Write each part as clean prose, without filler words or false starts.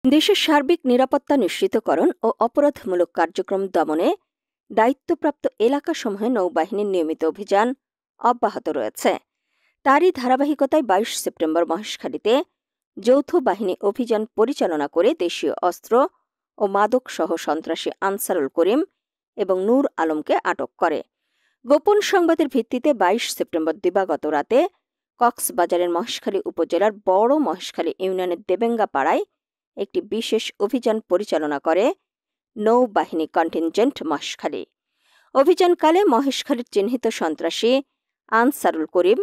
দেশের সার্বিক নিরাপত্তা নিশ্চিতকরণ ও অপরাধমূলক কার্যক্রম দমনে দায়িত্বপ্রাপ্ত এলাকাসমূহে নৌবাহিনীর নিয়মিত অভিযান অব্যাহত রয়েছে। তারই ধারাবাহিকতায় ২২ সেপ্টেম্বর মহেশখালীতে যৌথ বাহিনী অভিযান পরিচালনা করে দেশীয় অস্ত্র ও মাদকসহ সন্ত্রাসী আনসারুল করিম এবং নূর আলমকে আটক করে। গোপন সংবাদের ভিত্তিতে ২২ সেপ্টেম্বর দিবাগত রাতে কক্সবাজারের মহেশখালী উপজেলার বড় মহেশখালী ইউনিয়নের দেবেঙ্গা পাড়ায় একটি বিশেষ অভিযান পরিচালনা করে নৌবাহিনী কন্টিনজেন্ট মহেশখালী। অভিযানকালে মহেশখালীর চিহ্নিত সন্ত্রাসী আনসারুল করিম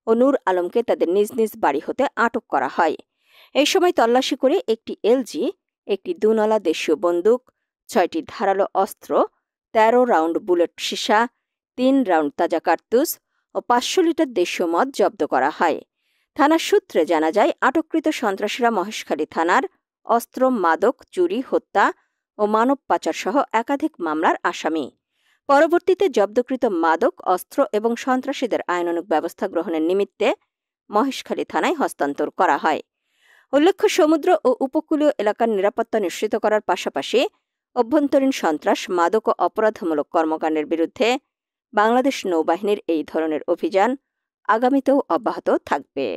ও নূর আলমকে তাদের নিজ নিজ বাড়ি হতে আটক করা হয়। এই সময় তল্লাশি করে একটি এলজি, একটি দুনলা দেশীয় বন্দুক, ৬টি ধারালো অস্ত্র, ১৩ রাউন্ড বুলেট সীসা, ৩ রাউন্ড তাজা কার্তুজ ও ৫০০ লিটার দেশীয় মদ জব্দ করা হয়। থানার সূত্রে জানা যায়, আটককৃত সন্ত্রাসীরা মহেশখালী থানার অস্ত্র, মাদক, চুরি, হত্যা ও মানব পাচার সহ একাধিক মামলার আসামি। পরবর্তীতে জব্দকৃত মাদক, অস্ত্র এবং সন্ত্রাসীদের আইনানুগ ব্যবস্থা গ্রহণের নিমিত্তে মহেশখালী থানায় হস্তান্তর করা হয়। উল্লেখ্য, সমুদ্র ও উপকূলীয় এলাকার নিরাপত্তা নিশ্চিত করার পাশাপাশি অভ্যন্তরীণ সন্ত্রাস, মাদক ও অপরাধমূলক কর্মকাণ্ডের বিরুদ্ধে বাংলাদেশ নৌবাহিনীর এই ধরনের অভিযান আগামীতেও অব্যাহত থাকবে।